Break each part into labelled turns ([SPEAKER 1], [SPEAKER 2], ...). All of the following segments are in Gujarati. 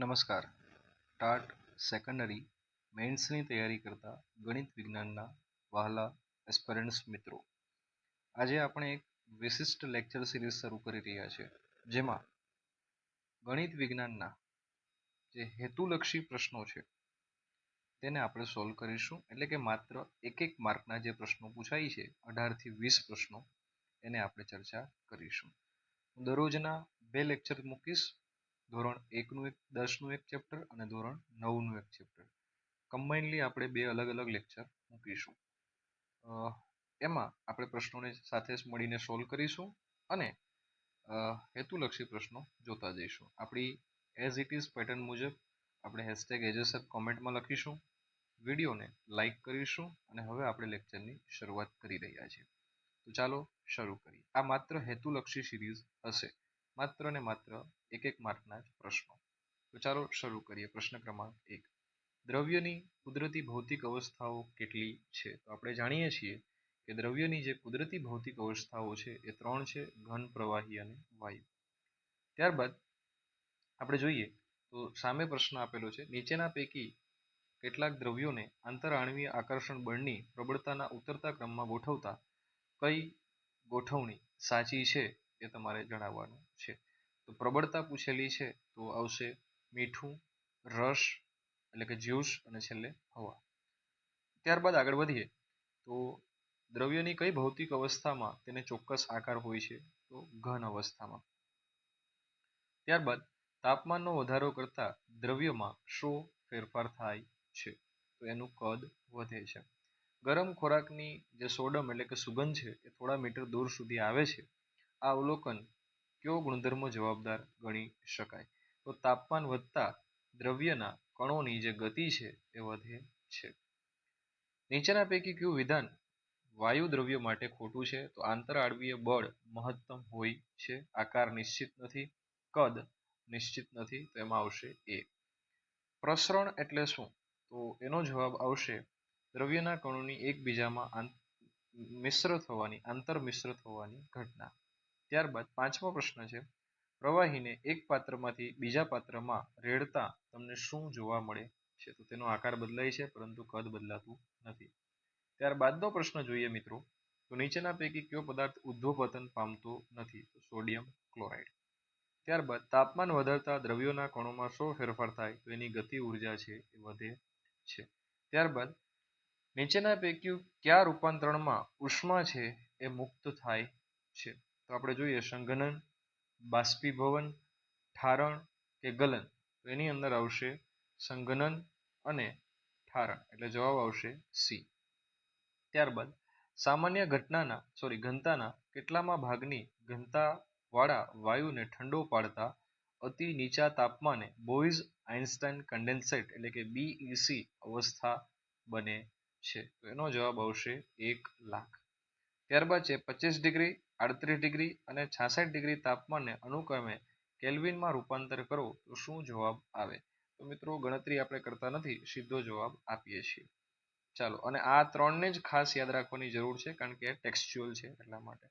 [SPEAKER 1] નમસ્કાર. ટાટ સેકન્ડરી મેઇન્સની તૈયારી કરતા ગણિત વિજ્ઞાનના વહાલા એસ્પિરન્ટ્સ મિત્રો, આજે આપણે એક વિશિષ્ટ લેક્ચર સિરીઝ શરૂ કરી રહ્યા છીએ, જેમાં ગણિત વિજ્ઞાનના જે હેતુલક્ષી પ્રશ્નો છે તેને આપણે સોલ્વ કરીશું. એટલે કે માત્ર એક માર્કના જે પ્રશ્નો પૂછાય છે, 18 થી 20 પ્રશ્નો, એને આપણે ચર્ચા કરીશું. હું દરરોજના 2 લેક્ચર મૂકીશ. ધોરણ 1નું 10નું એક ચેપ્ટર અને ધોરણ 9નું એક ચેપ્ટર. કમ્બાઇનલી આપણે 2 અલગ અલગ લેક્ચર મૂકીશું. એમાં આપણે પ્રશ્નોને સાથે જ મળીને સોલ્વ કરીશું અને હેતુલક્ષી પ્રશ્નો જોતા જઈશું. આપણી એઝ ઇટ ઇઝ પેટર્ન મુજબ આપણે #HSF કોમેન્ટમાં લખીશું, વિડીયોને લાઈક કરીશું અને હવે આપણે લેક્ચરની શરૂઆત કરી રહ્યા છીએ. તો ચાલો શરૂ કરીએ. આ માત્ર હેતુલક્ષી સિરીઝ હશે, માત્ર ને માત્ર એક માર્કના જ પ્રશ્નો. તો ચાલો શરૂ કરીએ. પ્રશ્ન ક્રમાંક 1. દ્રવ્યની કુદરતી ભૌતિક અવસ્થાઓ કેટલી છે? તો આપણે જાણીએ છીએ કે દ્રવ્યની જે કુદરતી ભૌતિક અવસ્થાઓ છે એ 3 છે: ઘન, પ્રવાહી અને વાયુ. ત્યારબાદ આપણે જોઈએ તો સામે પ્રશ્ન આપેલો છે, નીચેના પૈકી કેટલાક દ્રવ્યોને આંતરઆણ્વીય આકર્ષણ બળની પ્રબળતાના ઉતરતા ક્રમમાં ગોઠવતા કઈ ગોઠવણી સાચી છે એ તમારે જણાવવાનું છે. તો પ્રબળતા પૂછેલી છે તો આવશે મીઠું, રસ એટલે કે જ્યુસ અને છેલ્લે હવા. ત્યારબાદ આગળ વધીએ તો દ્રવ્યની કઈ ભૌતિક અવસ્થામાં તેને ચોક્કસ આકાર હોય છે? તો ઘન અવસ્થામાં. ત્યારબાદ તાપમાનનો વધારો કરતા દ્રવ્યમાં શો ફેરફાર થાય છે? તો એનું કદ વધે છે. ગરમ ખોરાકની જે સોડમ એટલે કે સુગંધ છે એ થોડા મીટર દૂર સુધી આવે છે. આ અવલોકન કયો ગુણધર્મ જવાબદાર ગણી શકાય? તો તાપમાન વધતા દ્રવ્યના કણોની જે ગતિ છે એ વધે છે. નીચેના પૈકી કયું વિધાન વાયુ દ્રવ્ય માટે ખોટું છે? તો આંતરઆણ્વીય બળ મહત્તમ હોય છે, આકાર નિશ્ચિત નથી, કદ નિશ્ચિત નથી. તો એમાં આવશે એ. પ્રસરણ એટલે શું? તો એનો જવાબ આવશે દ્રવ્યના કણોની એકબીજામાં આંતર મિશ્ર થવાની ઘટના. ત્યારબાદ 5મો પ્રશ્ન છે, પ્રવાહીને એક પાત્રમાંથી બીજા પાત્રમાં રેડતા તમને શું જોવા મળે છે? તો તેનો આકાર બદલાય છે પરંતુ કદ બદલાતું નથી. ત્યારબાદનો પ્રશ્ન જોઈએ મિત્રો, તો નીચેના પૈકી કયો પદાર્થ ઉદ્ધોપતન પામતો નથી? તો સોડિયમ ક્લોરાઇડ. ત્યારબાદ તાપમાન વધારતા દ્રવ્યોના કણોમાં શો ફેરફાર થાય? તો એની ગતિ ઉર્જા છે એ વધે છે. ત્યારબાદ નીચેના પૈકી કયા રૂપાંતરણમાં ઉષ્મા છે એ મુક્ત થાય છે? તો આપણે જોઈએ સંઘનન, બાષ્પીભવન, ઠારણ કે ગલન. તો એની અંદર આવશે સંઘનન અને ઠારણ, એટલે જવાબ આવશે સી. ત્યારબાદ સામાન્ય ઘનતાના કેટલામાં ભાગની ઘનતા વાળા વાયુને ઠંડો પાડતા અતિ નીચા તાપમાને બોયઝ-આઇન્સ્ટાઇન કન્ડેન્સેટ એટલે કે BEC અવસ્થા બને છે? તો એનો જવાબ આવશે 1,00,000. ત્યારબાદ છે 25 ડિગ્રી, 38 ડિગ્રી અને 66 ડિગ્રી તાપમાનને અનુક્રમે કેલ્વિનમાં રૂપાંતર કરો તો શું જવાબ આવે? તો મિત્રો ગણતરી આપણે કરતા નથી, સીધો જવાબ આપીએ છીએ. ચાલો, અને આ 3ને જ ખાસ યાદ રાખવાની જરૂર છે કારણ કે ટેક્સ્ચ્યુઅલ છે એટલા માટે.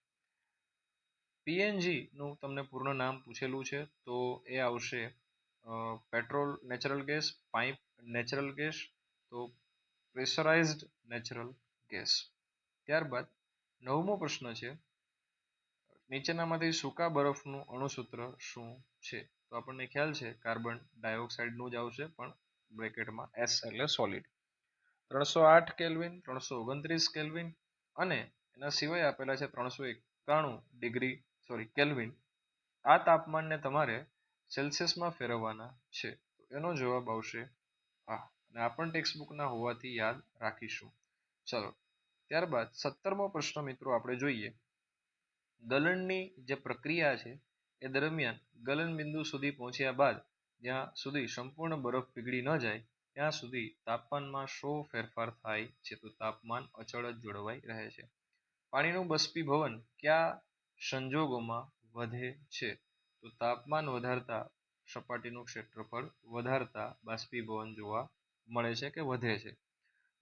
[SPEAKER 1] PNG નું તમને પૂર્ણ નામ પૂછેલું છે તો એ આવશે petrol natural gas, pipe natural gas, તો પ્રેશરાઇઝ્ડ નેચરલ ગેસ. ત્યારબાદ 9મો પ્રશ્ન છે, નીચેનામાંથી સૂકા બરફનું અણુસૂત્ર શું છે? તો આપણને ખ્યાલ છે કાર્બન ડાયોક્સાઇડનું જ આવશે, પણ બ્રેકેટમાં S એટલે સોલિડ. 308 કેલ્વિન, 329 કેલ્વિન અને એના સિવાય આપેલા છે 391 ડિગ્રી કેલ્વિન. આ તાપમાનને તમારે સેલ્સિયસમાં ફેરવવાના છે. તો એનો જવાબ આવશે આ, અને આ પણ ટેક્સ્ટબુકના હોવાથી યાદ રાખીશું. ચલો, ત્યારબાદ 17મો પ્રશ્ન મિત્રો આપણે જોઈએ. ગલનની જે પ્રક્રિયા છે એ દરમિયાન ગલન બિંદુ સુધી પહોંચ્યા બાદ જ્યાં સુધી સંપૂર્ણ બરફ પીગળી ન જાય ત્યાં સુધી તાપમાનમાં શો ફેરફાર થાય છે? તો તાપમાન અચળ જ જળવાઈ રહે છે. પાણીનું બાષ્પીભવન કયા સંજોગોમાં વધે છે? તો તાપમાન વધારતા સપાટીનું ક્ષેત્રફળ વધારતા બાષ્પીભવન જોવા મળે છે કે વધે છે.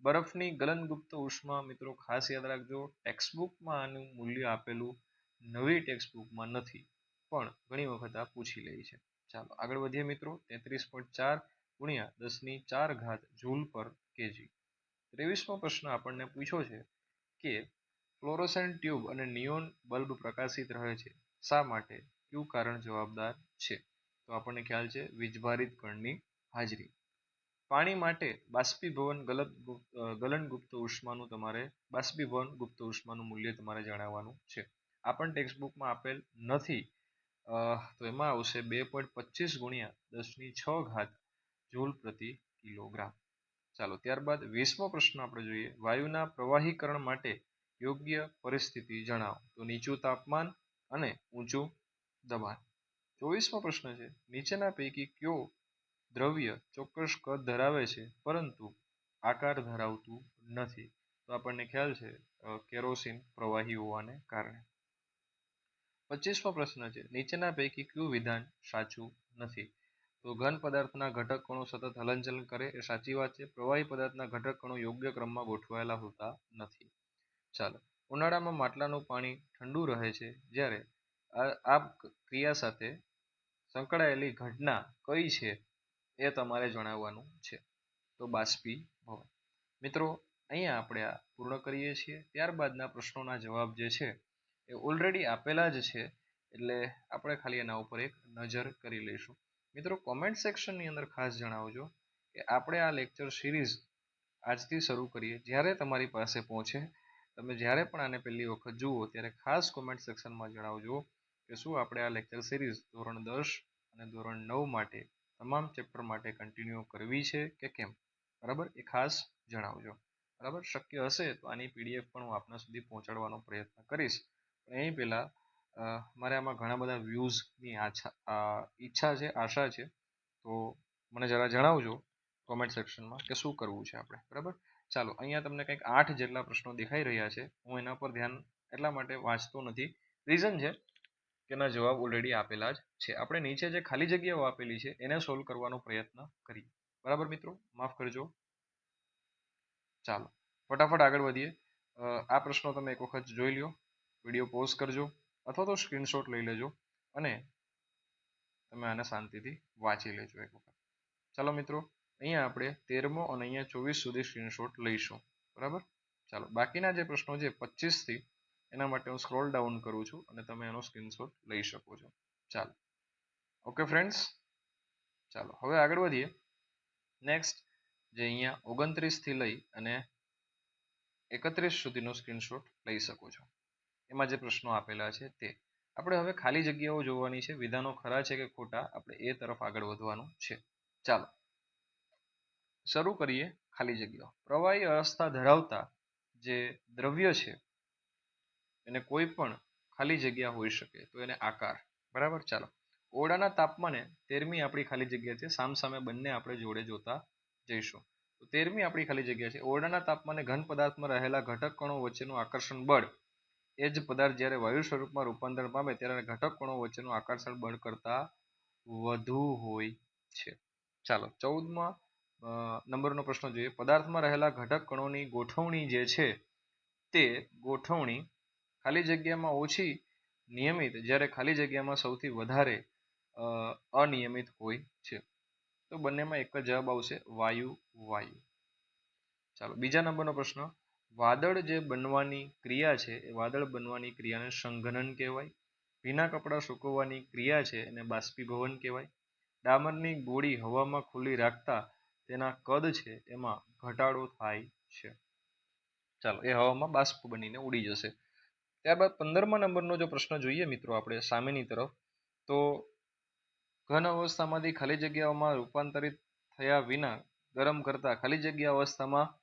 [SPEAKER 1] બરફની ગલનગુપ્ત ઉષ્મા મિત્રો ખાસ યાદ રાખજો, ટેક્સ્ટબુકમાં આનું મૂલ્ય આપેલું નવી ટેક્સ્ટબુકમાં નથી, પણ ઘણી વખત આ પૂછી લે છે. ચાલો આગળ વધીએ મિત્રો. 33.4 ગુણ્યા 10⁴ જૂલ પર કેજી. 23મો પ્રશ્ન આપણને પૂછ્યો છે કે ફ્લોરોસેન્ટ ટ્યુબ અને નિયોન બલ્બ પ્રકાશિત રહે છે, શા માટે? કયું કારણ જવાબદાર છે? તો આપણને ખ્યાલ છે વીજભારિત કણની હાજરી. પાણી માટે ગલનગુપ્ત ઉષ્માનું ગુપ્ત ઉષ્માનું મૂલ્ય તમારે જણાવવાનું છે. આ પણ ટેક્સ્ટ બુકમાં આપેલ નથી, તો એમાં આવશે 2.25 ગુણ્યા 10⁶ જૂલ પ્રતિ કિલોગ્રામ. ચાલો ત્યારબાદ 20મો પ્રશ્ન આપણે જોઈએ. વાયુના પ્રવાહીકરણ માટે યોગ્ય પરિસ્થિતિ જણાવો. તો નીચું તાપમાન અને ઊંચું દબાણ. 24મો પ્રશ્ન છે, નીચેના પૈકી કયો દ્રવ્ય ચોક્કસ કદ ધરાવે છે પરંતુ આકાર ધરાવતું નથી? તો આપણને ખ્યાલ છે કેરોસીન પ્રવાહી હોવાને કારણે. 25મો પ્રશ્ન છે, નીચેના પૈકી કયું વિધાન સાચું નથી? તો ઘન પદાર્થના ઘટક કણો સતત હલનચલન કરે એ સાચી વાત છે. પ્રવાહી પદાર્થના ઘટક કણો યોગ્ય ક્રમમાં ગોઠવાયેલા હોતા નથી. ચાલો, ઉનાળામાં માટલાનું પાણી ઠંડુ રહે છે, જ્યારે આ ક્રિયા સાથે સંકળાયેલી ઘટના કઈ છે એ તમારે જણાવવાનું છે. તો બાષ્પીભવન. મિત્રો, અહીંયા આપણે આ પૂર્ણ કરીએ છીએ. ત્યારબાદના પ્રશ્નોના જવાબ જે છે એ ઓલરેડી આપેલા જ છે, એટલે આપણે ખાલી એના ઉપર એક નજર કરી લઈશું. મિત્રો, કોમેન્ટ સેક્શનની અંદર ખાસ જણાવજો કે આપણે આ લેક્ચર સિરીઝ આજથી શરૂ કરીએ. જ્યારે તમારી પાસે પહોંચે, તમે જ્યારે પણ આને પહેલી વખત જુઓ ત્યારે ખાસ કોમેન્ટ સેક્શનમાં જણાવજો કે શું આપણે આ લેક્ચર સિરીઝ ધોરણ 10 અને ધોરણ 9 માટે તમામ ચેપ્ટર માટે કન્ટિન્યુ કરવી છે કે કેમ. બરાબર, એ ખાસ જણાવજો. બરાબર, શક્ય હશે તો આની પીડીએફ પણ હું આપના સુધી પહોંચાડવાનો પ્રયત્ન કરીશ. એની પહેલાં મારે આમાં ઘણા બધા વ્યૂઝની ઈચ્છા છે, આશા છે, તો મને જરા જણાવજો કોમેન્ટ સેક્શનમાં કે શું કરવું છે આપણે. બરાબર, ચાલો અહીંયા તમને કંઈક 8 જેટલા પ્રશ્નો દેખાઈ રહ્યા છે. હું એના પર ધ્યાન એટલા માટે વાંચતો નથી. રીઝન છે કે એના જવાબ ઓલરેડી આપેલા જ છે. આપણે નીચે જે ખાલી જગ્યાઓ આપેલી છે એને સોલ્વ કરવાનો પ્રયત્ન કરીએ. બરાબર મિત્રો, માફ કરજો. ચાલો ફટાફટ આગળ વધીએ. આ પ્રશ્નો તમે એક વખત જોઈ લો, વિડીયો પોઝ કરજો અથવા તો સ્ક્રીનશોટ લઈ લેજો અને તમે આને શાંતિથી વાંચી લેજો એક વખત. ચાલો મિત્રો, અહીંયા આપણે 13મો અને અહીંયા 24 સુધી સ્ક્રીનશોટ લઈશું. બરાબર, ચાલો બાકીના જે પ્રશ્નો છે 25 થી એના માટે હું સ્ક્રોલ ડાઉન કરું છું અને તમે એનો સ્ક્રીનશોટ લઈ શકો છો. ચાલો, ઓકે ફ્રેન્ડ્સ, ચાલો હવે આગળ વધીએ. નેક્સ્ટ જે અહીંયા 29 થી લઈ અને 31 સુધીનો સ્ક્રીનશોટ લઈ શકો છો. એમાં જે પ્રશ્નો આપેલા છે તે આપણે હવે ખાલી જગ્યાઓ જોવાની છે. વિધાનો ખરા છે કે ખોટા, આપણે એ તરફ આગળ વધવાનું છે. ચાલો શરૂ કરીએ. ખાલી જગ્યાઓ. પ્રવાહી અવસ્થા ધરાવતા જે દ્રવ્ય છે એને કોઈ પણ ખાલી જગ્યા હોઈ શકે, તો એને આકાર. બરાબર, ચાલો ઓરડાના તાપમાને 13મી આપણી ખાલી જગ્યા છે. સામસામે બંને આપણે જોડે જોતા જઈશું. તો 13મી આપણી ખાલી જગ્યા છે. ઓરડાના તાપમાને ઘન પદાર્થમાં રહેલા ઘટક કણો વચ્ચેનું આકર્ષણ બળ એ જ પદાર્થ જ્યારે વાયુ સ્વરૂપમાં રૂપાંતર પામે ત્યારે ઘટક કણો વચ્ચેનું આકર્ષણ બળ કરતા વધુ હોય છે. ચાલો 14મા નંબરનો પ્રશ્ન જોઈએ. પદાર્થમાં રહેલા ઘટક કણોની ગોઠવણી જે છે તે ગોઠવણી ખાલી જગ્યામાં ઓછી નિયમિત, જ્યારે ખાલી જગ્યામાં સૌથી વધારે અનિયમિત હોય છે. તો બંનેમાં એક જ જવાબ આવશે, વાયુ વાયુ. ચાલો બીજા નંબરનો પ્રશ્ન. વાદળ જે બનવાની ક્રિયા છે એ વાદળ બનવાની ક્રિયાને સંઘનન કહેવાય. ભીના કપડાં સૂકવવાની ક્રિયા છે એને બાષ્પીભવન કહેવાય. ડામરની ગોળી હવામાં ખુલ્લી રાખતા તેના કદ છે એમાં ઘટાડો થાય છે. ચાલો એ હવામાં બાષ્પ બનીને ઉડી જશે. ત્યારબાદ 15મા નંબરનો જો પ્રશ્ન જોઈએ મિત્રો આપણે સામેની તરફ, તો ઘન અવસ્થામાંથી ખાલી જગ્યાઓમાં રૂપાંતરિત થયા વિના ગરમ કરતા ખાલી જગ્યા અવસ્થામાં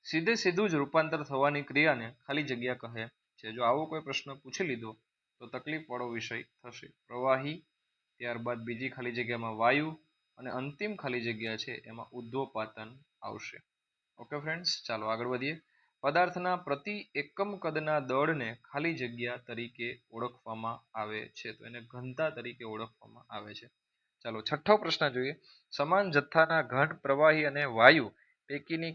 [SPEAKER 1] સીધું જ રૂપાંતર થવાની ક્રિયાને ખાલી જગ્યા કહે છે. જો આવો કોઈ પ્રશ્ન પૂછી લીધો તો તકલીફ વાળો વિષય થશે. પ્રવાહી, ત્યારબાદ બીજી ખાલી જગ્યામાં વાયુ અને અંતિમ ખાલી જગ્યા છે એમાં ઉદ્દોપાતન આવશે. ઓકે ફ્રેન્ડ્સ, ચાલો આગળ વધીએ. પદાર્થના પ્રતિ એકમ કદના દળને ખાલી જગ્યા તરીકે ઓળખવામાં આવે છે, તો એને ઘનતા તરીકે ઓળખવામાં આવે છે. ચાલો 6થો પ્રશ્ન જોઈએ. સમાન જથ્થાના ઘન, પ્રવાહી અને વાયુ પૈકીની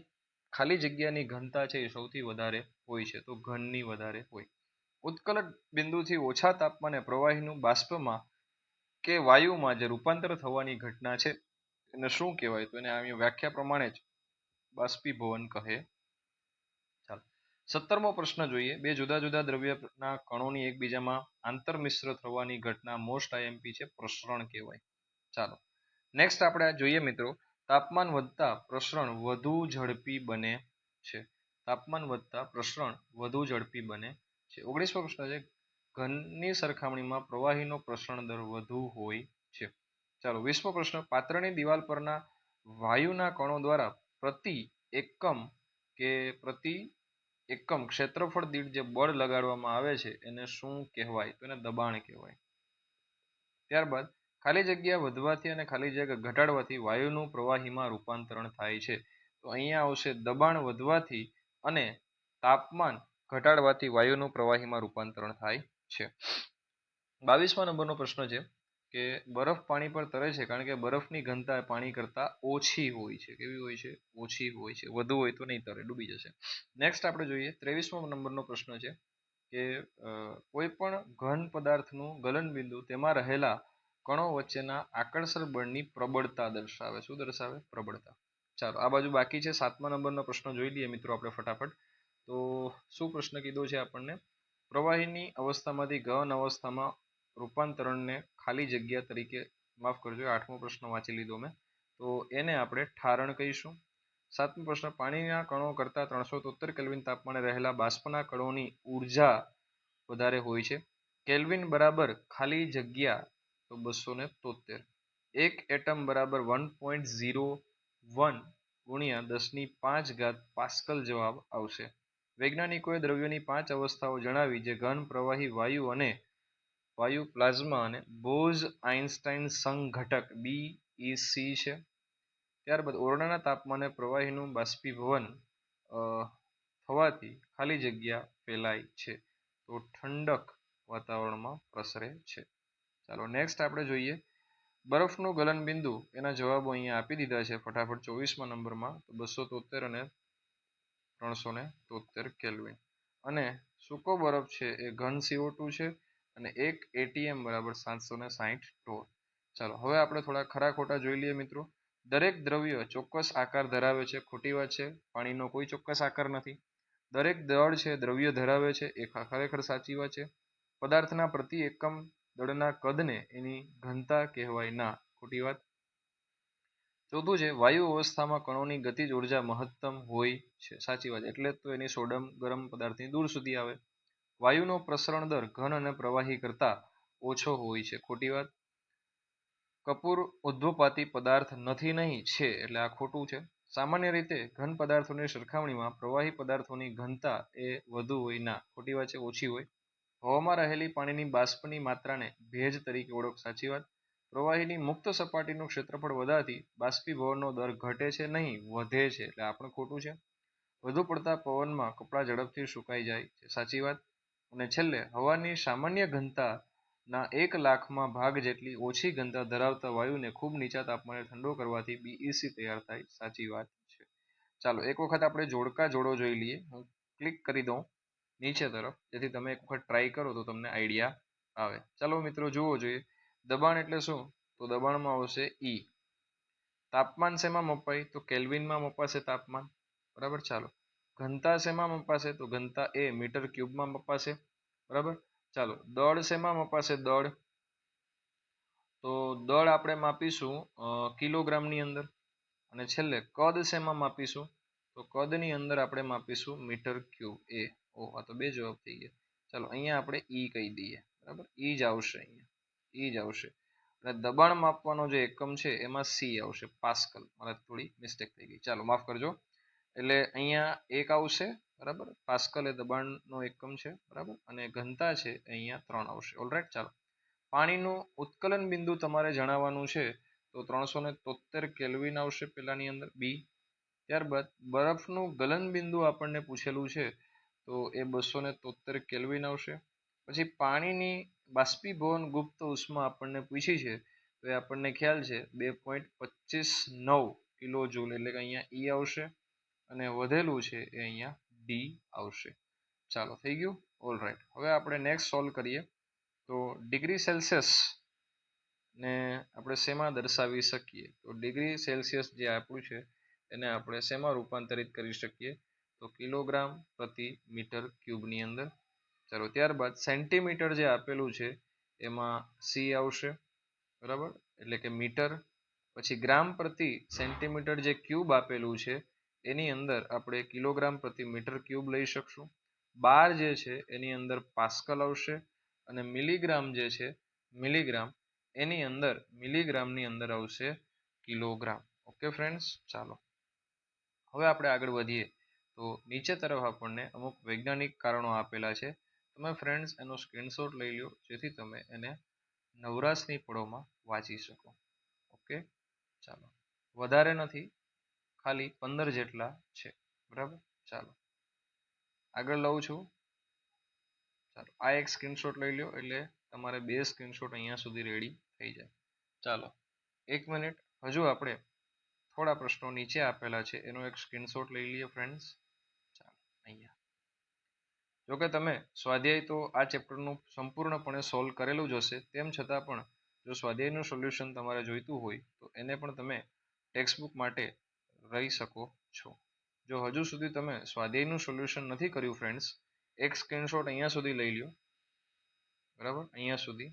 [SPEAKER 1] ખાલી જગ્યાની ઘનતા છે એ સૌથી વધારે હોય છે, તો ઘનની વધારે હોય. ઉત્કલન બિંદુથી ઓછા તાપમાને પ્રવાહીનું બાષ્પમાં કે વાયુમાં જે રૂપાંતર થવાની ઘટના છે એને શું કહેવાય? તો એને આવી વ્યાખ્યા પ્રમાણે જ બાષ્પીભવન કહે. ચાલો 17મો પ્રશ્ન જોઈએ. બે જુદા જુદા દ્રવ્યના કણોની એકબીજામાં આંતરમિશ્ર થવાની ઘટના મોસ્ટ આઈએમપી છે, પ્રસરણ કહેવાય. ચાલો નેક્સ્ટ આપણે જોઈએ મિત્રો, તાપમાન વધતા પ્રસરણ વધુ ઝડપી બને છે. તાપમાન વધતા પ્રસરણ વધુ ઝડપી બને છે. 19મો પ્રશ્ન છે, ઘનની સરખામણીમાં પ્રવાહીનો પ્રસરણ દર વધુ હોય છે. ચાલો 20મો પ્રશ્ન, પાત્રની દિવાલ પરના વાયુના કણો દ્વારા પ્રતિ એકમ ક્ષેત્રફળ દીઠ જે બળ લગાડવામાં આવે છે એને શું કહેવાય? તો એને દબાણ કહેવાય. ત્યારબાદ ખાલી જગ્યા વધવાથી અને ખાલી જગ્યા ઘટાડવાથી વાયુનું પ્રવાહીમાં રૂપાંતરણ થાય છે. તો અહીંયા આવશે દબાણ વધવાથી અને તાપમાન ઘટાડવાથી વાયુનું પ્રવાહીમાં રૂપાંતરણ થાય છે. 22મા નંબરનો પ્રશ્ન છે કે બરફ પાણી પર તરે છે કારણ કે બરફની ઘનતા પાણી કરતાં ઓછી હોય છે. કેવી હોય છે? ઓછી હોય છે. વધુ હોય તો નહીં તરે, ડૂબી જશે. નેક્સ્ટ આપણે જોઈએ 23મા નંબરનો પ્રશ્ન છે કે કોઈ પણ ઘન પદાર્થનું ગલનબિંદુ તેમાં રહેલા કણો વચ્ચેના આકર્ષણ બળની પ્રબળતા દર્શાવે. શું દર્શાવે? પ્રબળતા. ચાલો આ બાજુ બાકી છે. 7મા નંબરનો પ્રશ્ન જોઈ લઈએ મિત્રો આપણે ફટાફટ. તો શું પ્રશ્ન કીધો છે આપણને? પ્રવાહીની અવસ્થામાંથી ઘન અવસ્થામાં રૂપાંતરણને ખાલી જગ્યા તરીકે, માફ કરજો 8મો પ્રશ્ન વાંચી લીધો મેં, તો એને આપણે ઠારણ કહીશું. 7મો પ્રશ્ન, પાણીના કણો કરતાં 373 કેલ્વિન તાપમાને રહેલા બાષ્પના કણોની ઉર્જા વધારે હોય છે. કેલ્વિન બરાબર ખાલી જગ્યા તો 273. એક એટમ બરાબર 1.01 ગુણ્યા 10⁵ પાસ્કલ જવાબ આવશે. વૈજ્ઞાનિકોએ દ્રવ્યોની 5 અવસ્થાઓ જણાવી જે ઘન, પ્રવાહી, વાયુ, પ્લાઝ્મા અને બોઝ-આઇન્સ્ટાઇન સંઘટક BEC છે. ત્યારબાદ ઓરડાના તાપમાને પ્રવાહીનું બાષ્પીભવન થવાથી ખાલી જગ્યા ફેલાય છે, તો ઠંડક વાતાવરણમાં પ્રસરે છે. ચાલો નેક્સ્ટ આપણે જોઈએ બરફનું ગલનબિંદુ. એના જવાબો અહીંયા આપી દીધા છે ફટાફટ 24મા નંબરમાં, તો 273 અને 373 કેલ્વિન. અને સૂકો બરફ છે એ ઘન CO2 છે અને 1 ATM બરાબર 760 ઢોર. ચાલો હવે આપણે થોડા ખરા ખોટા જોઈ લઈએ મિત્રો. દરેક દ્રવ્ય ચોક્કસ આકાર ધરાવે છે. ખોટી વાત છે. પાણીનો કોઈ ચોક્કસ આકાર નથી. દરેક દળ છે દ્રવ્ય ધરાવે છે. એ ખરેખર સાચી વાત છે. પદાર્થના પ્રતિ એકમ દળના કદને એની ઘનતા કહેવાય ના. ખોટી વાત. ચોથું છે વાયુ અવસ્થામાં કણોની ગતિજ ઉર્જા મહત્તમ હોય છે. સાચી વાત. એટલે જ તો એની સોડમ ગરમ પદાર્થની દૂર સુધી આવે. વાયુનો પ્રસરણ દર ઘન અને પ્રવાહી કરતાં ઓછો હોય છે. ખોટી વાત. કપૂર ઉદ્ધવપાતી પદાર્થ નથી નહીં છે, એટલે આ ખોટું છે. સામાન્ય રીતે ઘન પદાર્થોની સરખામણીમાં પ્રવાહી પદાર્થોની ઘનતા એ વધુ હોય ના. ખોટી વાત છે, ઓછી હોય. હવામાં રહેલી પાણીની બાષ્પની માત્રાને ભેજ તરીકે ઓળખ. સાચી વાત. પ્રવાહીની મુક્ત સપાટીનું ક્ષેત્રફળ વધવાથી બાષ્પીભવનનો દર ઘટે છે નહીં, વધે છે, એટલે આ પણ ખોટું છે. વધુ પડતા પવનમાં કપડાં ઝડપથી સુકાઈ જાય છે. સાચી વાત. અને છેલ્લે હવાની સામાન્ય ઘનતાના 1,00,000માં ભાગ જેટલી ઓછી ઘનતા ધરાવતા વાયુને ખૂબ નીચા તાપમાને ઠંડો કરવાથી BEC તૈયાર થાય. સાચી વાત છે. ચાલો એક વખત આપણે જોડકા જોડો જોઈ લઈએ. હું ક્લિક કરી દઉં નીચે તરફ, જેથી તમે એક વખત ટ્રાય કરો તો તમને આઈડિયા આવે. ચાલો મિત્રો જુઓ જોઈએ. દબાણ એટલે શું? તો દબાણમાં આવશે E. તાપમાન શેમાં મપાય? તો કેલ્વિનમાં મપાશે તાપમાન. બરાબર. ચાલો ઘનતા શેમાં મપાશે? તો ઘનતા એ મીટર ક્યુબમાં મપાશે. બરાબર. ચાલો દળ શેમાં મપાશે? દળ, તો દળ આપણે માપીશું કિલોગ્રામની અંદર. અને છેલ્લે કદ શેમાં માપીશું? તો કદની અંદર આપણે માપીશું મીટર ક્યુબ. એ આ તો બે જવાબ થઈ ગયા. ચાલો અહીંયા આપણે ઈ કહી દઈએ. બરાબર. ઈ જ આવશે અહીંયા, ઈ જ આવશે. અને દબાણ માપવાનો જે એકમ છે એમાં સી આવશે, પાસ્કલ. મારે થોડી મિસ્ટેક થઈ ગઈ, ચાલો માફ કરજો. એટલે અહીંયા 1 આવશે. બરાબર. પાસ્કલ એ દબાણનો એકમ છે. બરાબર. અને ઘનતા છે અહીંયા 3 આવશે. ઓલરાઈટ. ચાલો પાણીનું ઉત્કલન બિંદુ તમારે જણાવવાનું છે, તો 373 કેલ્વિન આવશે પેલાની અંદર, બી. ત્યારબાદ બરફનું ગલન બિંદુ આપણને પૂછેલું છે, તો એ 273 કેલ્વિન આવશે. પછી પાણીની બાષ્પીભવન ગુપ્ત ઉષ્મા આપણને પૂછી છે, તો એ આપણને ખ્યાલ છે 2.259 કિલો જૂલ, એટલે કે અહીંયા ઈ આવશે. અને વધેલું છે એ અહીંયા ડી આવશે. ચાલો થઈ ગયું. All right. હવે આપણે નેક્સ્ટ સોલ્વ કરીએ. તો ડિગ્રી સેલ્સિયસ ને આપણે શેમાં દર્શાવી શકીએ? તો ડિગ્રી સેલ્સિયસ જે આપ્યું છે એને આપણે શેમાં રૂપાંતરિત કરી શકીએ? તો કિલોગ્રામ પ્રતિ મીટર ક્યુબની અંદર. ચાલો ત્યારબાદ સેન્ટીમીટર જે આપેલું છે એમાં સી આવશે, બરાબર, એટલે કે મીટર. પછી ગ્રામ પ્રતિ સેન્ટીમીટર જે ક્યુબ આપેલું છે એની અંદર આપણે કિલોગ્રામ પ્રતિ મીટર ક્યુબ લઈ શકશું. બાર જે છે એની અંદર પાસ્કલ આવશે, અને મિલીગ્રામ જે છે મિલીગ્રામ એની અંદર મિલીગ્રામની અંદર આવશે કિલોગ્રામ. ઓકે ફ્રેન્ડ્સ, ચાલો હવે આપણે આગળ વધીએ. તો નીચે તરફ આપણને અમુક વૈજ્ઞાનિક કારણો આપેલા છે. તમે ફ્રેન્ડ્સ એનો સ્ક્રીનશોટ લઈ લો જેથી તમે એને નવરાશની પળોમાં વાંચી શકો. ઓકે, ચાલો વધારે નથી, ખાલી 15 જેટલા છે, બરાબર. ચાલો આગળ લઉં છું. ચાલો આ એક સ્ક્રીનશોટ લઈ લો એટલે તમારે 2 સ્ક્રીનશોટ અહીંયા સુધી રેડી થઈ જાય. ચાલો 1 મિનિટ, હજુ આપણે થોડા પ્રશ્નો નીચે આપેલા છે એનો એક સ્ક્રીનશોટ લઈ લઈએ ફ્રેન્ડ્સ. ચાલો અહીંયા જોકે તમે સ્વાધ્યાય તો આ ચેપ્ટરનું સંપૂર્ણપણે સોલ્વ કરેલું જ હશે, તેમ છતાં પણ જો સ્વાધ્યાયનું સોલ્યુશન તમારે જોઈતું હોય તો એને પણ તમે ટેક્સ્ટબુક માટે રહી શકો છો. જો હજુ સુધી તમે સ્વાધ્યાયનું સોલ્યુશન નથી કર્યું ફ્રેન્ડ્સ, એક સ્ક્રીનશોટ અહીંયા સુધી લઈ લો, બરાબર, અહીંયા સુધી.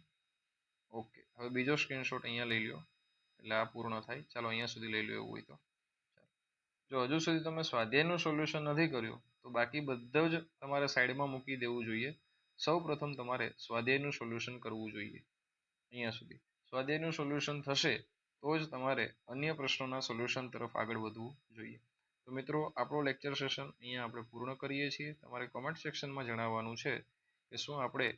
[SPEAKER 1] ઓકે, હવે બીજો સ્ક્રીનશોટ અહીંયા લઈ લો એટલે આ પૂર્ણ થાય. ચાલો અહીંયા સુધી લઈ લો એવું હોય તો. જો હજુ સુધી તમે સ્વાધ્યાયનું સોલ્યુશન નથી કર્યું તો બાકી બધું જ તમારે સાઈડમાં મૂકી દેવું જોઈએ. સૌ પ્રથમ તમારે સ્વાધ્યાયનું સોલ્યુશન કરવું જોઈએ. અહીંયા સુધી સ્વાધ્યાયનું સોલ્યુશન થશે તો જ તમારે અન્ય પ્રશ્નોના સોલ્યુશન તરફ આગળ વધવું જોઈએ. તો મિત્રો આપણો લેક્ચર સેશન અહીંયા આપણે પૂર્ણ કરીએ છીએ. તમારે કમેન્ટ સેક્શનમાં જણાવવાનું છે કે શું આપણે